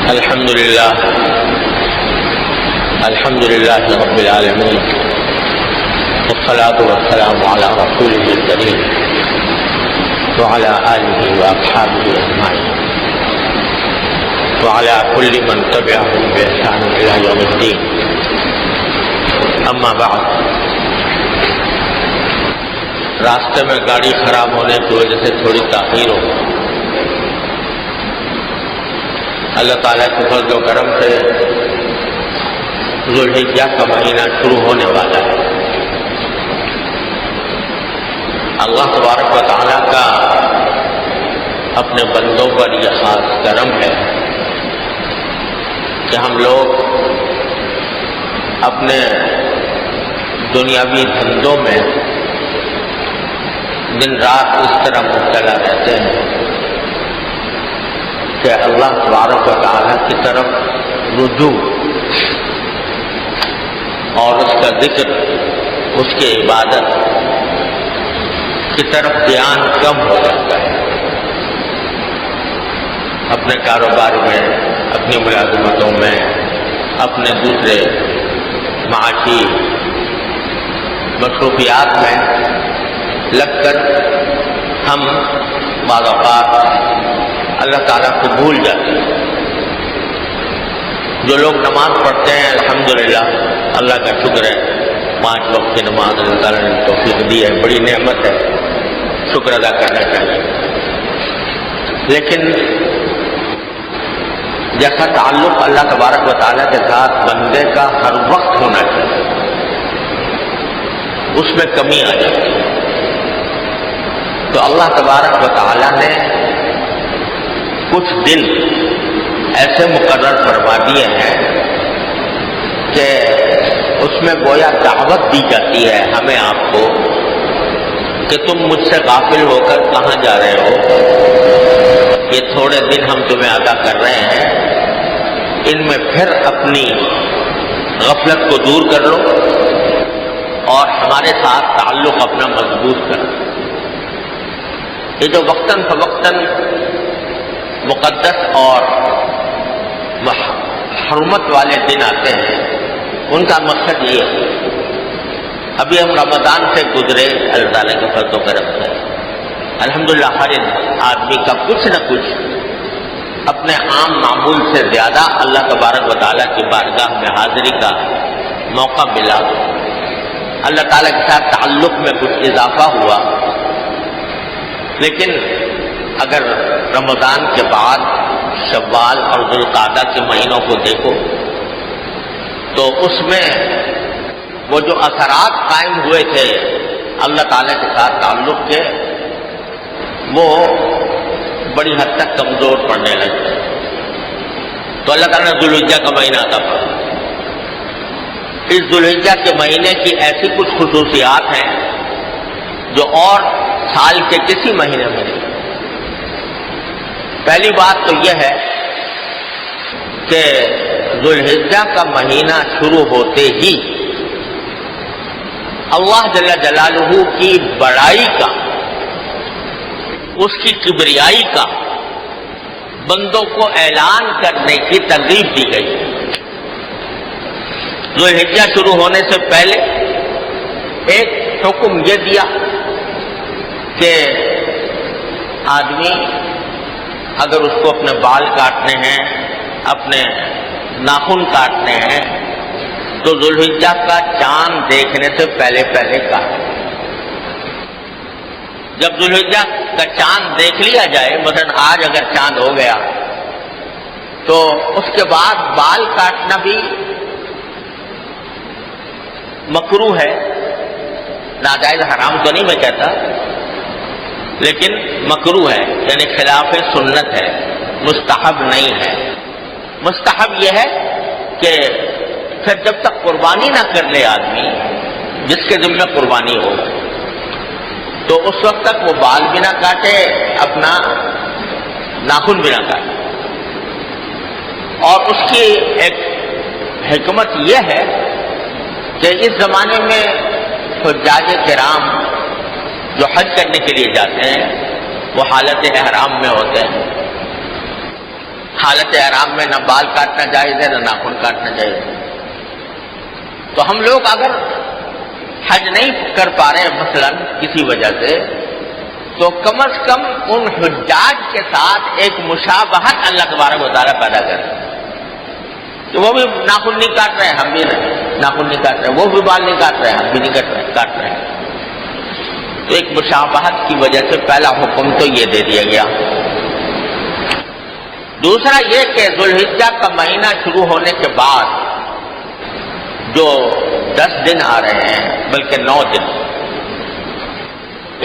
الحمد لله رب العالمين، والصلاة والسلام على رسوله الكريم وعلى آله وأصحابه أجمعين وعلى كل من تبعهم بإحسان إلى يوم الدين. أما بعد، راستے میں گاڑی خراب ہونے کی وجہ سے تھوڑی تاخیر ہو، اللہ تعالیٰ کے فضل و کرم سے ذوالحجہ کا مہینہ شروع ہونے والا ہے۔ اللہ تبارک و تعالیٰ کا اپنے بندوں پر یہ خاص کرم ہے کہ ہم لوگ اپنے دنیاوی دھندوں میں دن رات اس طرح مبتلا رہتے ہیں کہ اللہ تبارک و تعالیٰ کی طرف رجوع اور اس کا ذکر، اس کی عبادت کی طرف دھیان کم ہو جاتا ہے۔ اپنے کاروبار میں، اپنی ملازمتوں میں، اپنے دوسرے معاشی مصروفیات میں لگ کر ہم بعض اوقات اللہ تعالیٰ کو بھول جاتے ہیں۔ جو لوگ نماز پڑھتے ہیں الحمدللہ، اللہ کا شکر ہے، 5 وقت کی نماز اللہ تعالیٰ نے توفیق دی ہے، بڑی نعمت ہے، شکر ادا کرنا چاہیے۔ لیکن جیسا تعلق اللہ تبارک و تعالیٰ کے ساتھ بندے کا ہر وقت ہونا چاہیے، اس میں کمی آ جاتی ہے۔ تو اللہ تبارک و تعالیٰ نے کچھ دن ایسے مقرر فرما دیے ہیں کہ اس میں گویا دعوت دی جاتی ہے ہمیں، آپ کو، کہ تم مجھ سے غافل ہو کر کہاں جا رہے ہو؟ یہ تھوڑے دن ہم تمہیں عطا کر رہے ہیں، ان میں پھر اپنی غفلت کو دور کر لو اور ہمارے ساتھ تعلق اپنا مضبوط کرو۔ یہ جو وقتاً فوقتاً مقدس اور حرمت والے دن آتے ہیں، ان کا مقصد یہ ہے۔ ابھی ہم رمضان سے گزرے اللہ تعالیٰ کے فضل و کرم سے، الحمدللہ ہر آدمی کا کچھ نہ کچھ اپنے عام معمول سے زیادہ اللہ تبارک و تعالیٰ کی بارگاہ میں حاضری کا موقع ملا، اللہ تعالیٰ کے ساتھ تعلق میں کچھ اضافہ ہوا۔ لیکن اگر رمضان کے بعد شوال اور ذوالقعدہ کے مہینوں کو دیکھو تو اس میں وہ جو اثرات قائم ہوئے تھے اللہ تعالیٰ کے ساتھ تعلق کے، وہ بڑی حد تک کمزور پڑنے لگے۔ تو اللہ تعالیٰ نے ذوالحجہ کا مہینہ عطا فرمایا۔ اس ذوالحجہ کے مہینے کی ایسی کچھ خصوصیات ہیں جو اور سال کے کسی مہینے میں نہیں۔ پہلی بات تو یہ ہے کہ ذوالحجہ کا مہینہ شروع ہوتے ہی اللہ جل جلالہ کی بڑائی کا، اس کی کبریائی کا بندوں کو اعلان کرنے کی ترغیب دی گئی۔ ذوالحجہ شروع ہونے سے پہلے ایک حکم یہ دیا کہ آدمی اگر اس کو اپنے بال کاٹنے ہیں، اپنے ناخن کاٹنے ہیں، تو ذوالحجہ کا چاند دیکھنے سے پہلے کاٹے۔ جب ذوالحجہ کا چاند دیکھ لیا جائے، مثلا آج اگر چاند ہو گیا تو اس کے بعد بال کاٹنا بھی مکروہ ہے، ناجائز حرام تو نہیں میں کہتا، لیکن مکروہ ہے، یعنی خلاف سنت ہے، مستحب نہیں ہے۔ مستحب یہ ہے کہ پھر جب تک قربانی نہ کر لے آدمی، جس کے ذمہ قربانی ہو، تو اس وقت تک وہ بال بھی نہ کاٹے، اپنا ناخن بھی نہ کاٹے۔ اور اس کی ایک حکمت یہ ہے کہ اس زمانے میں حجاج کرام جو حج کرنے کے لیے جاتے ہیں وہ حالت احرام میں ہوتے ہیں، حالت احرام میں نہ بال کاٹنا جائز ہے نہ ناخن کاٹنا جائز ہے. تو ہم لوگ اگر حج نہیں کر پا رہے ہیں مثلا کسی وجہ سے، تو کم از کم ان حجاج کے ساتھ ایک مشابہت اللہ تبارک و تعالیٰ پیدا کرے کہ وہ بھی ناخن نہیں کاٹ رہے ہیں، ہم بھی ناخن نہیں کاٹ رہے ہیں، وہ بھی بال نہیں کاٹ رہے ہیں، ہم بھی نہیں کاٹ رہے ہیں. تو ایک مشابہت کی وجہ سے پہلا حکم تو یہ دے دیا گیا. دوسرا یہ کہ ذوالحجہ کا مہینہ شروع ہونے کے بعد جو 10 دن آ رہے ہیں، بلکہ 9 دن،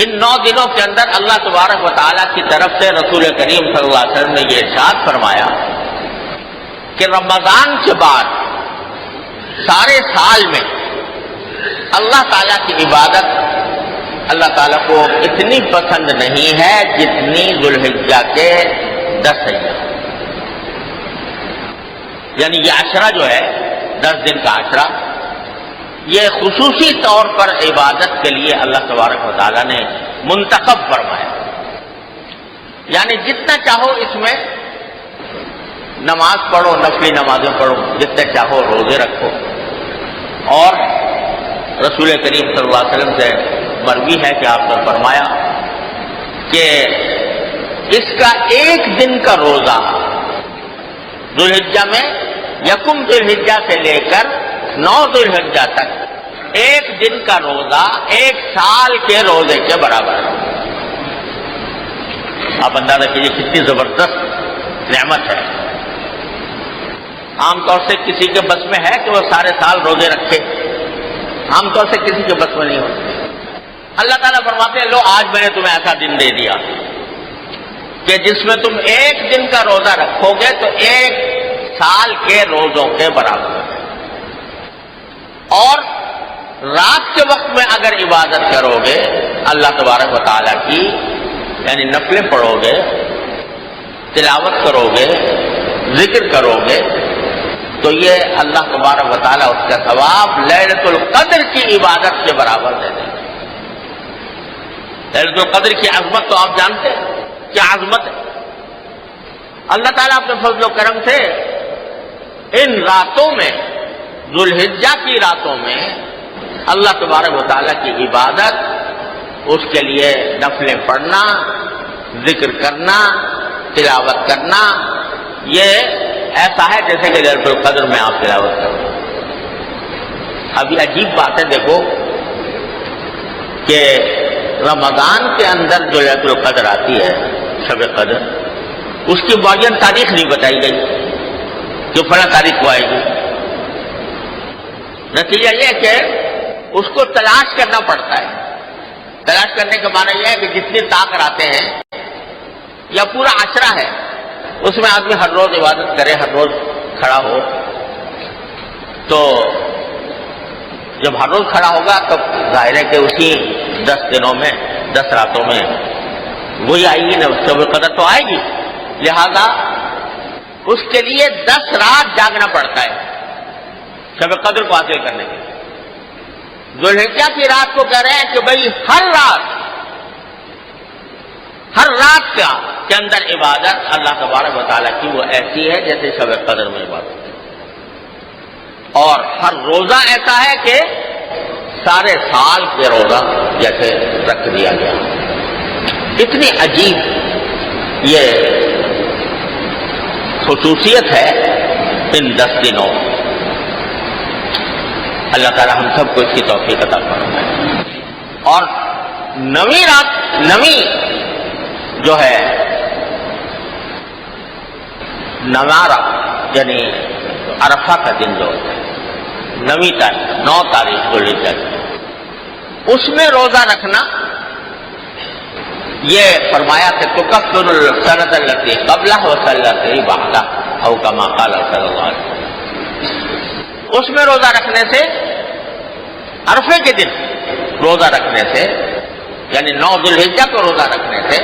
ان 9 دنوں کے اندر اللہ تبارک و تعالیٰ کی طرف سے رسول کریم صلی اللہ علیہ وسلم نے یہ ارشاد فرمایا کہ رمضان کے بعد سارے سال میں اللہ تعالیٰ کی عبادت اللہ تعالیٰ کو اتنی پسند نہیں ہے جتنی ذوالحجہ کے 10 ایام. یعنی یہ عشرہ جو ہے 10 دن کا عشرہ، یہ خصوصی طور پر عبادت کے لیے اللہ تبارک و تعالیٰ نے منتخب فرمایا. یعنی جتنا چاہو اس میں نماز پڑھو، نفلی نمازیں پڑھو، جتنے چاہو روزے رکھو. اور رسول کریم صلی اللہ علیہ وسلم سے مروی ہے کہ آپ نے فرمایا کہ اس کا 1 دن کا روزہ ذوالحجہ میں، یکم ذوالحجہ سے لے کر 9 ذوالحجہ تک 1 دن کا روزہ 1 سال کے روزے کے برابر ہے. آپ اندازہ کیجیے کتنی زبردست نعمت ہے. عام طور سے کسی کے بس میں ہے کہ وہ سارے سال روزے رکھے، عام طور سے کسی کے بس میں نہیں ہوتے. اللہ تعالیٰ فرماتے ہیں لو آج میں نے تمہیں ایسا دن دے دیا کہ جس میں تم 1 دن کا روزہ رکھو گے تو 1 سال کے روزوں کے برابر ہے. اور رات کے وقت میں اگر عبادت کرو گے اللہ تبارک و تعالیٰ کی، یعنی نفلیں پڑھو گے، تلاوت کرو گے، ذکر کرو گے، تو یہ اللہ تبارک و تعالیٰ اس کا ثواب لیلۃ القدر کی عبادت کے برابر دے دیں. لیلۃ القدر کی عظمت تو آپ جانتے ہیں کیا عظمت ہے. اللہ تعالیٰ اپنے فضل و کرم سے ان راتوں میں، ذوالحجہ کی راتوں میں اللہ تبارک و تعالیٰ کی عبادت، اس کے لیے نفلیں پڑھنا، ذکر کرنا، تلاوت کرنا، یہ ایسا ہے جیسے کہ لیلۃ القدر میں آپ تلاوت کرو. ابھی عجیب بات ہے، دیکھو کہ رمضان کے اندر جو لیلۃ القدر آتی ہے، شب قدر، اس کی معین تاریخ نہیں بتائی گئی کہ فلاں تاریخ کو آئے گی. نتیجہ یہ ہے کہ اس کو تلاش کرنا پڑتا ہے. تلاش کرنے کا معنی یہ ہے کہ جتنی طاق آتے ہیں یا پورا عشرہ ہے اس میں آدمی ہر روز عبادت کرے، ہر روز کھڑا ہو. تو جب ہر روز کھڑا ہوگا تو ظاہر ہے کہ اسی 10 دنوں میں 10 راتوں میں وہی آئے گی نا، شب قدر تو آئے گی. لہذا اس کے لیے 10 رات جاگنا پڑتا ہے شب قدر کو حاصل کرنے کے لیے. ذوالحجہ کی رات کو کہہ رہے ہیں کہ بھائی ہر رات کے اندر عبادت اللہ تبارک و تعالیٰ کی وہ ایسی ہے جیسے شب قدر میں عبادت ہے. اور ہر روزہ ایسا ہے کہ سارے سال کے روزہ جیسے رکھ دیا گیا. اتنی عجیب یہ خصوصیت ہے ان 10 دنوں. اللہ تعالیٰ ہم سب کو اس کی توفیق عطا فرمائے. اور 9ویں رات، 9ویں جو ہے نوارا، یعنی عرفہ کا دن جو ہے 9ویں تاریخ، 9 تاریخ ذوالحجہ، اس میں روزہ رکھنا، یہ فرمایا کہ تکفر السنۃ التی قبلہ والسنۃ بعدہ او کما قال صلی اللہ علیہ وسلم. اس میں روزہ رکھنے سے، عرفے کے دن روزہ رکھنے سے، یعنی 9 ذوالحجہ کو روزہ رکھنے سے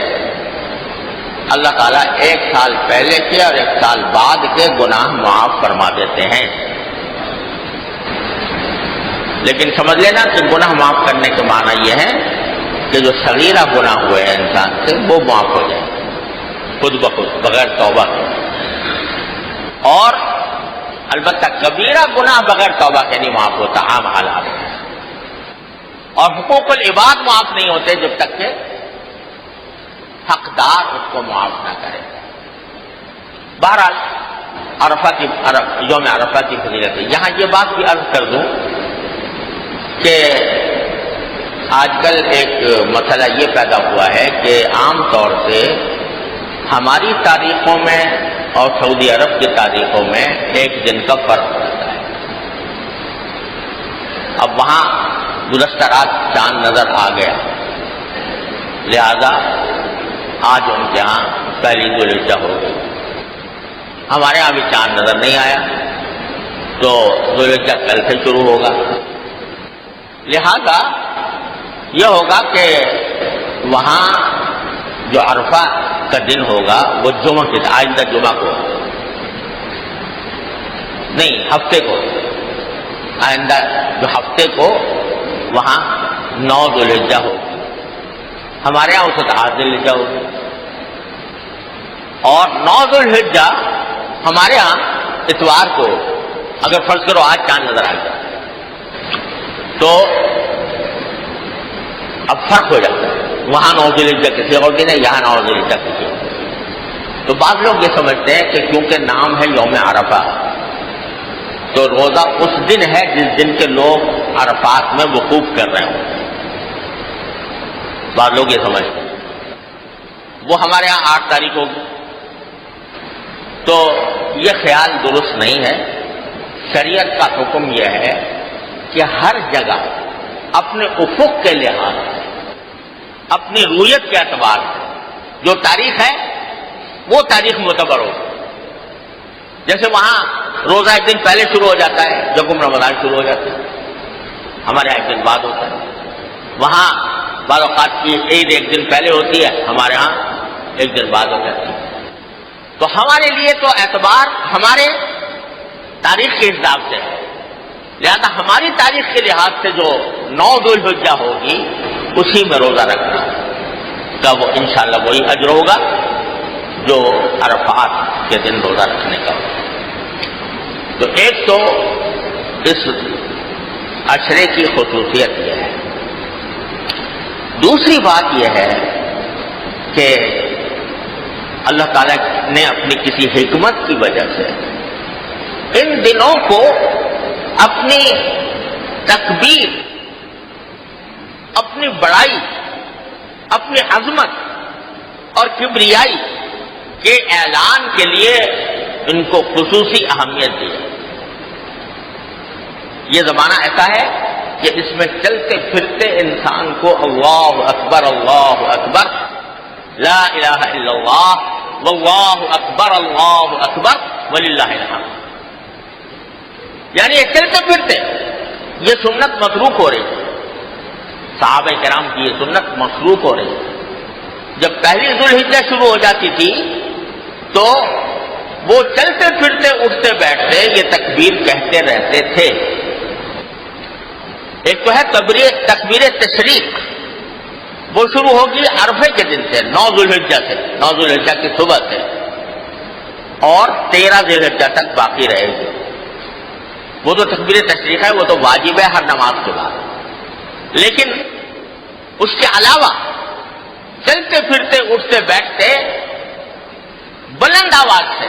اللہ تعالیٰ 1 سال پہلے کے اور 1 سال بعد کے گناہ معاف فرما دیتے ہیں. لیکن سمجھ لینا کہ گناہ معاف کرنے کے معنی یہ ہے کہ جو صغیرہ گناہ ہوئے ہیں انسان سے وہ معاف ہو جائے خود بخود بغیر توبہ کے. اور البتہ کبیرہ گناہ بغیر توبہ کے نہیں معاف ہوتا عام حالات میں، اور حقوق العباد معاف نہیں ہوتے جب تک کہ حقدار اس کو معاف نہ کرے۔ بہرحال یوم عرفہ کی فضیلت ہے۔ یہاں یہ بات بھی عرض کر دوں کہ آج کل ایک مسئلہ یہ پیدا ہوا ہے کہ عام طور سے ہماری تاریخوں میں اور سعودی عرب کی تاریخوں میں ایک دن کا فرق رہتا ہے۔ اب وہاں گزشتہ رات چاند نظر آ گیا، لہذا آج ان کے ہاں پہلی ذوالحجہ ہو گئی۔ ہمارے ہاں بھی چاند نظر نہیں آیا تو ذوالحجہ کل سے شروع ہوگا، لہذا یہ ہوگا کہ وہاں جو عرفہ کا دن ہوگا وہ جمعہ کے آئندہ جمعہ کو نہیں، ہفتے کو، آئندہ جو ہفتے کو وہاں 9 ذوالحجہ ہوگی، ہمارے یہاں اس وقت 8 ذوالحجہ ہوگی، اور 9 ذوالحجہ ہمارے ہاں اتوار کو، اگر فرض کرو آج چاند نظر آ گیا تو اب فرق ہو جاتا ہے، وہاں 9 ذوالحجہ کسی اور دن ہے، یہاں 9 ذوالحجہ کسی اور دن۔ تو بعض لوگ یہ سمجھتے ہیں کہ کیونکہ نام ہے یوم عرفہ تو روزہ اس دن ہے جس دن کے لوگ عرفات میں وقوف کر رہے ہوں، بعض لوگ یہ سمجھتے ہیں۔ وہ ہمارے یہاں 8 تاریخ ہوگی، تو یہ خیال درست نہیں ہے۔ شریعت کا حکم یہ ہے کہ ہر جگہ اپنے افق کے لحاظ سے، اپنی رویت کے اعتبار سے جو تاریخ ہے وہ تاریخ معتبر ہو۔ جیسے وہاں روزہ ایک دن پہلے شروع ہو جاتا ہے جب رمضان شروع ہو جاتا ہے، ہمارے یہاں ایک دن بعد ہوتا ہے۔ وہاں بعض اوقات کی عید ایک دن پہلے ہوتی ہے، ہمارے ہاں ایک دن بعد ہو جاتی ہے۔ تو ہمارے لیے تو اعتبار ہمارے تاریخ کے حساب سے ہے، لہذا ہماری تاریخ کے لحاظ سے جو 9 ذوالحجہ ہوگی اسی میں روزہ رکھنا کا وہ انشاءاللہ وہی اجر ہوگا جو عرفات کے دن روزہ رکھنے کا ہوگا۔ تو ایک تو اس عشرے کی خصوصیت یہ ہے۔ دوسری بات یہ ہے کہ اللہ تعالیٰ نے اپنی کسی حکمت کی وجہ سے ان دنوں کو اپنی تکبیر، اپنی بڑائی، اپنی عظمت اور کبریائی کے اعلان کے لیے ان کو خصوصی اہمیت دی ہے۔ یہ زمانہ ایسا ہے کہ اس میں چلتے پھرتے انسان کو اللہ اکبر لا الہ الا اللہ واللہ اکبر وللہ الحمد، یعنی یہ چلتے پھرتے یہ سنت متروک ہو رہی ہے۔ صحابہ کرام کی یہ سنت متروک ہو رہی ہے۔ جب پہلی ذوالحجہ شروع ہو جاتی تھی تو وہ چلتے پھرتے اٹھتے بیٹھتے یہ تکبیر کہتے رہتے تھے۔ ایک تو ہے تکبیر تشریق، وہ شروع ہوگی عرفے کے دن سے، 9 ذوالحجہ سے، 9 ذوالحجہ کی صبح سے، اور 13 ذوالحجہ تک باقی رہے گی۔ وہ تو تکبیر تشریق ہے، وہ تو واجب ہے ہر نماز کے بعد، لیکن اس کے علاوہ چلتے پھرتے اٹھتے بیٹھتے بلند آواز سے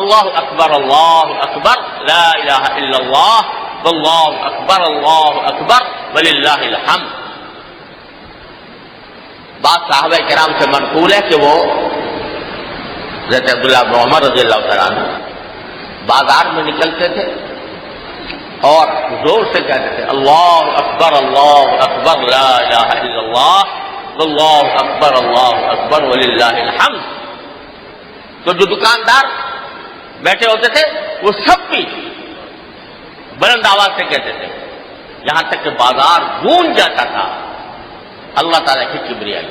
اللہ اکبر لا الہ الا اللہ واللہ اکبر وللہ الحمد۔ بعض صحابہ کرام سے منقول ہے کہ وہ حضرت عبداللہ بن عمر رضی اللہ تعالیٰ عنہ بازار میں نکلتے تھے اور زور سے کہتے تھے اللہ اکبر لا الہ الا اللہ واللہ اکبر وللہ الحمد۔ تو جو دکاندار بیٹھے ہوتے تھے وہ سب بھی بلند آواز سے کہتے تھے، یہاں تک کہ بازار گونج جاتا تھا اللہ تعالیٰ کی کبریائی۔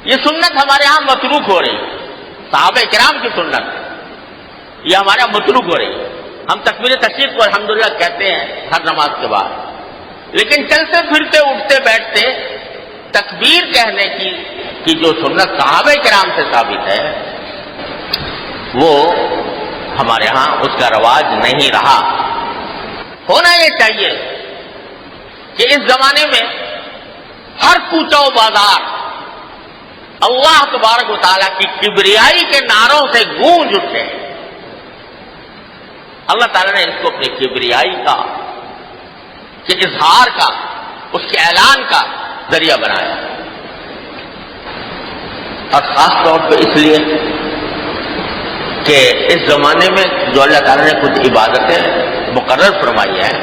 یہ سنت ہمارے ہاں متروک ہو رہی ہے، صحابہ کرام کی سنت یہ ہمارے یہاں متروک ہو رہی ہے۔ ہم تکبیر تشریق کو الحمدللہ کہتے ہیں ہر نماز کے بعد، لیکن چلتے پھرتے اٹھتے بیٹھتے تکبیر کہنے کی جو سنت صحابہ کرام سے ثابت ہے وہ ہمارے ہاں اس کا رواج نہیں رہا. ہونا یہ چاہیے کہ اس زمانے میں ہر کوچہ و بازار اللہ تبارک و تعالیٰ کی کبریائی کے نعروں سے گونج اٹھے. اللہ تعالیٰ نے اس کو اپنی کبریائی کا، کہ اظہار کا، اس کے اعلان کا ذریعہ بنایا. اور خاص طور پہ اس لیے کہ اس زمانے میں جو اللہ تعالیٰ نے کچھ عبادتیں مقرر فرمائی ہیں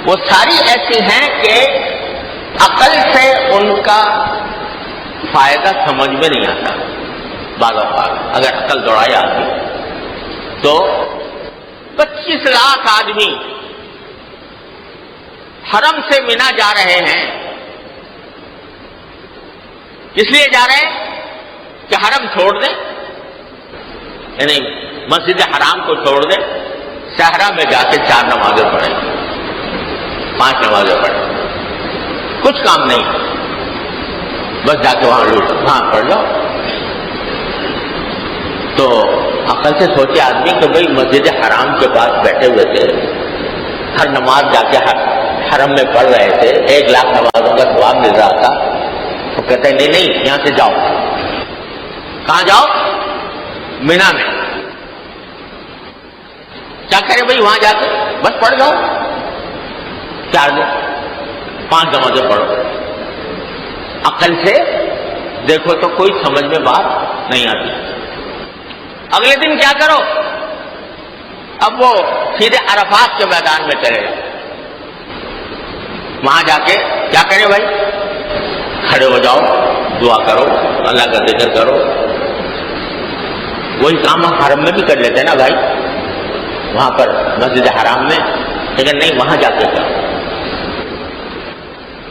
وہ ساری ایسی ہیں کہ عقل سے ان کا فائدہ سمجھ میں نہیں آتا. بعض اوقات اگر عقل دوڑائے آدمی تو 25 لاکھ آدمی حرم سے مینا جا رہے ہیں. اس لیے جا رہے ہیں کہ حرم چھوڑ دیں، یعنی مسجد حرام کو چھوڑ دیں، صحرا میں جا کے 4 نمازیں پڑھیں، 5 نمازیں پڑھیں، کچھ کام نہیں، بس جا کے وہاں لوٹ وہاں پڑھ لو. تو عقل سے سوچے آدمی کہ بھئی مسجد حرام کے پاس بیٹھے ہوئے تھے، ہر نماز جا کے حرم میں پڑھ رہے تھے، 1 لاکھ نمازوں کا ثواب مل رہا تھا. وہ کہتے ہیں نہیں نہیں، یہاں سے جاؤ. کہاں جاؤ؟ مینا میں. کیا کرے بھائی وہاں جا کے؟ بس پڑھ جاؤ 4 دن 5 نمازیں پڑھو. عقل سے دیکھو تو کوئی سمجھ میں بات نہیں آتی. اگلے دن کیا کرو؟ اب وہ سیدھے عرفات کے میدان میں چلے جاؤ. وہاں جا کے کیا کرے بھائی؟ کھڑے ہو جاؤ، دعا کرو، اللہ کا ذکر کرو. وہی کام ہم حرم میں بھی کر لیتے ہیں نا بھائی، وہاں پر مسجد حرام میں، لیکن نہیں وہاں جا کے کرو.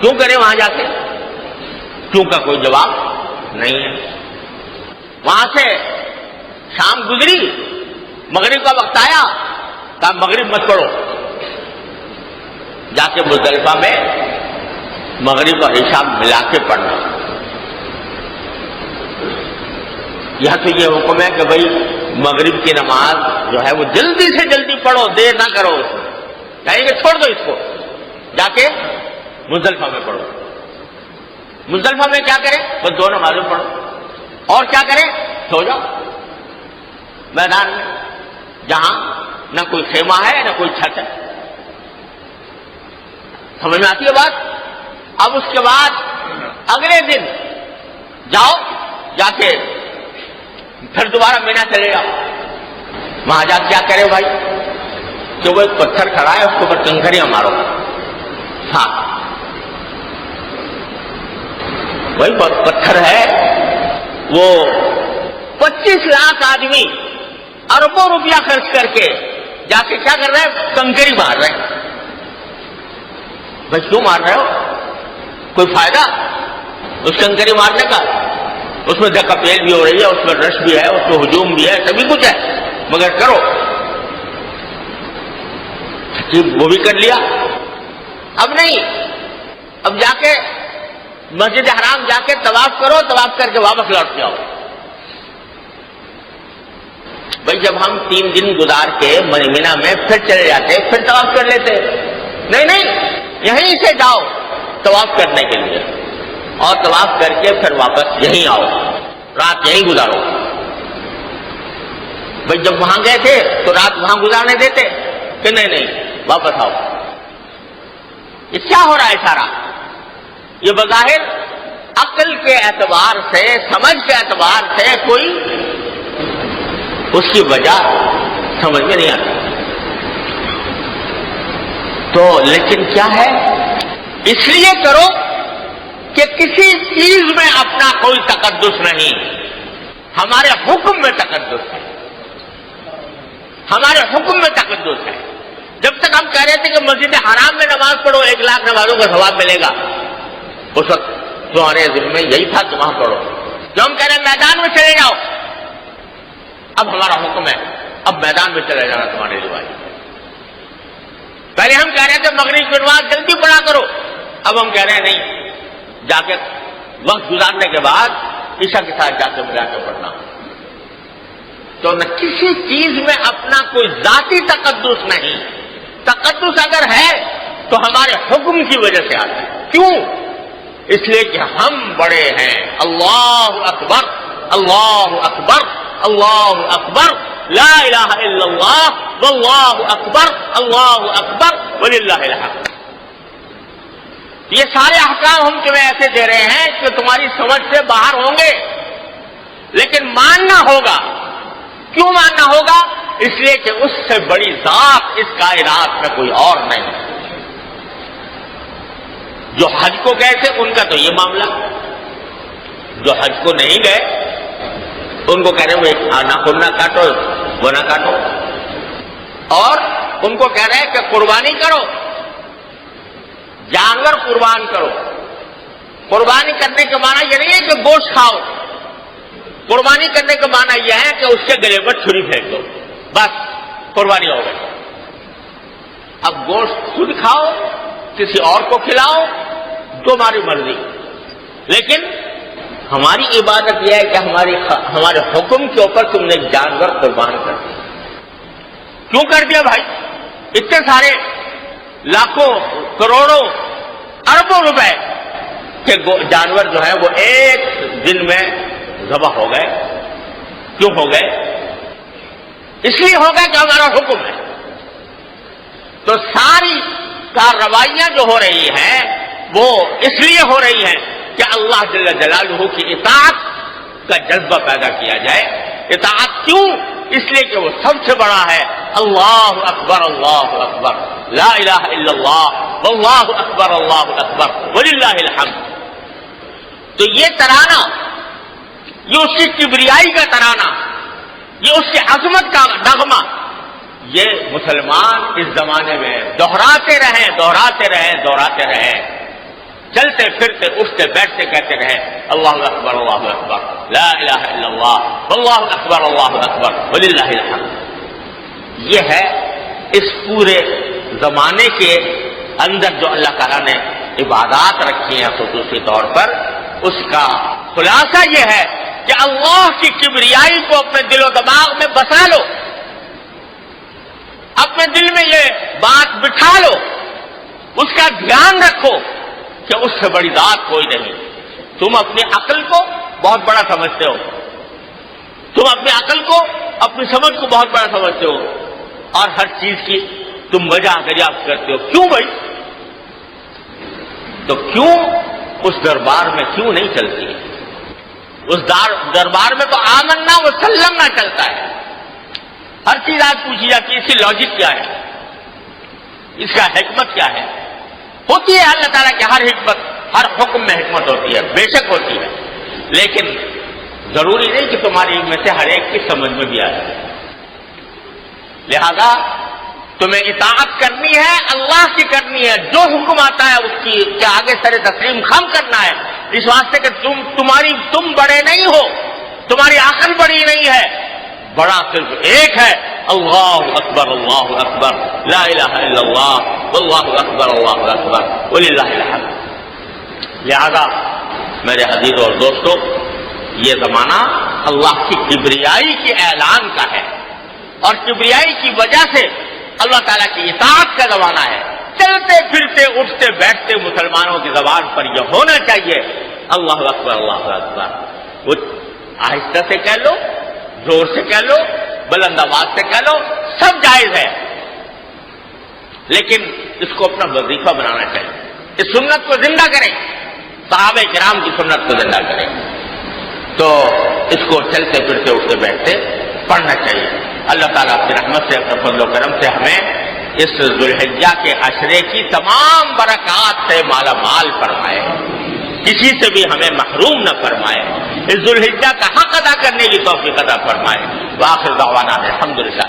کیوں کرے وہاں جا کے؟ کیوں کا کوئی جواب نہیں ہے. وہاں سے شام گزری، مغرب کا وقت آیا، کہا مغرب مت پڑھو، جا کے مزدلفہ میں مغرب اور عشاء ملا کے پڑھنا. یہاں تو یہ حکم ہے کہ بھائی مغرب کی نماز جو ہے وہ جلدی سے جلدی پڑھو، دیر نہ کرو. اس میں کہیں کہ چھوڑ دو اس کو، جا کے مزدلفہ میں پڑھو. مزدلفہ میں کیا کریں؟ بس 2 نمازیں پڑھو. اور کیا کریں؟ سو جاؤ میدان میں، جہاں نہ کوئی خیمہ ہے نہ کوئی چھت ہے. سمجھ میں آتی ہے بات؟ اب اس کے بعد اگلے دن جاؤ، جا کے پھر دوبارہ مینا چلے جاؤ. وہاں جا کیا کرے بھائی؟ کہ وہ ایک پتھر کھڑا ہے، اس کے اوپر کنکریاں مارو. ہاں وہی پتھر ہے، وہ 25 لاکھ آدمی اربوں روپیہ خرچ کر کے جا کے کیا کر رہے ہیں؟ کنکری مار رہے ہیں. بھائی کیوں مار رہے ہو؟ کوئی فائدہ اس کنکری مارنے کا؟ اس میں دھکا پیل بھی ہو رہی ہے، اس میں رش بھی ہے، اس میں ہجوم بھی ہے، سبھی کچھ ہے، مگر کرو. وہ بھی کر لیا. اب نہیں، اب جا کے مسجد حرام جا کے طواف کرو، طواف کر کے واپس لوٹ کے آؤ. بھائی جب ہم 3 دن گزار کے مینا میں پھر چلے جاتے، پھر طواف کر لیتے. نہیں نہیں، یہیں سے جاؤ طواف کرنے کے لیے، اور طواف کر کے پھر واپس یہیں آؤ، رات یہیں گزارو. بھائی جب وہاں گئے تھے تو رات وہاں گزارنے دیتے کہ نہیں نہیں واپس آؤ. یہ کیا ہو رہا ہے سارا؟ یہ بظاہر عقل کے اعتبار سے، سمجھ کے اعتبار سے کوئی اس کی وجہ سمجھ میں نہیں آتی. تو لیکن کیا ہے؟ اس لیے کرو کہ کسی چیز میں اپنا کوئی تقدس نہیں، ہمارے حکم میں تقدس ہے. ہمارے حکم میں تقدس ہے. جب تک ہم کہہ رہے تھے کہ مسجد حرام میں نماز پڑھو 1 لاکھ نمازوں کا ثواب ملے گا، اس وقت تمہارے ذمہ میں یہی تھا کہ وہاں پڑھو. جو ہم کہہ رہے ہیں میدان میں چلے جاؤ، اب ہمارا حکم ہے اب میدان میں چلے جانا تمہارے لیے. پہلے ہم کہہ رہے تھے مغرب کی نماز جلدی پڑھا کرو، اب ہم کہہ رہے ہیں نہیں، جا کے وقت گزارنے کے بعد عشاء کے ساتھ جا کے ملا کے پڑھنا. تو نہ کسی چیز میں اپنا کوئی ذاتی تقدس نہیں. تقدس اگر ہے تو ہمارے حکم کی وجہ سے آتا ہے. کیوں؟ اس لیے کہ ہم بڑے ہیں. اللہ اکبر اللہ اکبر اللہ اکبر لا الہ الا اللہ واللہ اکبر اللہ اکبر وللہ الحمد. یہ سارے احکام ہم تمہیں ایسے دے رہے ہیں کہ تمہاری سمجھ سے باہر ہوں گے، لیکن ماننا ہوگا. کیوں ماننا ہوگا؟ اس لیے کہ اس سے بڑی ذات اس کائنات میں کوئی اور نہیں. جو حج کو گئے تھے ان کا تو یہ معاملہ، جو حج کو نہیں گئے ان کو کہہ رہے ہیں ناخن نہ کاٹو، وہ نہ کاٹو، اور ان کو کہہ رہے ہیں کہ قربانی کرو، جانور قربان کرو. قربانی کرنے کا معنی یہ نہیں ہے کہ گوشت کھاؤ. قربانی کرنے کا معنی یہ ہے کہ اس کے گلے پر چھری پھینک دو، بس قربانی ہو گئی. اب گوشت خود کھاؤ، کسی اور کو کھلاؤ، تمہاری مرضی. لیکن ہماری عبادت یہ ہے کہ ہمارے حکم کے اوپر تم نے جانور قربان کر دیا. کیوں کر دیا بھائی؟ اتنے سارے لاکھوں کروڑوں اربوں روپے کے جانور جو ہیں وہ ایک دن میں ذبح ہو گئے. کیوں ہو گئے؟ اس لیے ہو گئے کہ ہمارا حکم ہے. تو ساری کارروائیاں جو ہو رہی ہیں وہ اس لیے ہو رہی ہیں کہ اللہ جل جلالہ کی اطاعت کا جذبہ پیدا کیا جائے. اطاعت کیوں؟ اس لیے کہ وہ سب سے بڑا ہے. اللہ اکبر اللہ اکبر لا الہ الا اللہ واللہ اکبر اللہ اکبر وللہ الحمد. تو یہ ترانہ، یہ اس کی کبریائی کا ترانہ، یہ اس کی عظمت کا نغمہ، یہ مسلمان اس زمانے میں دہراتے رہے، چلتے پھرتے اٹھتے بیٹھتے کہتے رہے اللہ اکبر لا الہ الا اللہ واللہ اکبر وللہ الحمد. یہ ہے اس پورے زمانے کے اندر جو اللہ تعالیٰ نے عبادات رکھی ہیں خصوصی طور پر، اس کا خلاصہ یہ ہے کہ اللہ کی کبریائی کو اپنے دل و دماغ میں بسا لو، اپنے دل میں یہ بات بٹھا لو، اس کا دھیان رکھو کہ اس سے بڑی ذات کوئی نہیں. تم اپنی عقل کو بہت بڑا سمجھتے ہو، تم اپنی عقل کو، اپنی سمجھ کو بہت بڑا سمجھتے ہو، اور ہر چیز کی تم وجہ دریافت کرتے ہو. کیوں بھائی؟ تو کیوں اس دربار میں کیوں نہیں چلتی؟ اس دربار میں تو آمنا و سلمنا چلتا ہے. ہر چیز آج پوچھی جاتی ہے اس کی لاجک کیا ہے، اس کا حکمت کیا ہے. ہوتی ہے اللہ تعالیٰ کی ہر حکمت، ہر حکم میں حکمت ہوتی ہے، بے شک ہوتی ہے، لیکن ضروری نہیں کہ تمہاری میں سے ہر ایک کی سمجھ میں بھی آ جائے. لہذا تمہیں اطاعت کرنی ہے، اللہ کی کرنی ہے. جو حکم آتا ہے اس کی کے آگے سر تسلیم خم کرنا ہے، اس واسطے کہ تم بڑے نہیں ہو، تمہاری عقل بڑی نہیں ہے، بڑا صرف ایک ہے. اللہ اکبر لا الہ الا اللہ واللہ اکبر وللہ الحمد. لہذا میرے عزیزوں اور دوستوں، یہ زمانہ اللہ کی کبریائی کے اعلان کا ہے، اور کبریائی کی وجہ سے اللہ تعالیٰ کی اطاعت کا زمانہ ہے. چلتے پھرتے اٹھتے بیٹھتے مسلمانوں کی زبان پر یہ ہونا چاہیے اللہ اکبر اللہ اکبر. وہ آہستہ سے کہہ لو، زور سے کہہ لو، بلند آواز سے کہہ لو، سب جائز ہے، لیکن اس کو اپنا وظیفہ بنانا چاہیے. اس سنت کو زندہ کریں، صحابہ کرام کی سنت کو زندہ کریں. تو اس کو چلتے پھرتے اٹھتے بیٹھتے پڑھنا چاہیے. اللہ تعالیٰ اپنی رحمت سے، اپنے فضل و کرم سے ہمیں اس ذوالحجہ کے عشرے کی تمام برکات سے مالا مال فرمائے، کسی سے بھی ہمیں محروم نہ فرمائے، اس ذوالحجہ کا حق ادا کرنے کی توفیق عطا فرمائے. وآخر دعوانا الحمدللہ.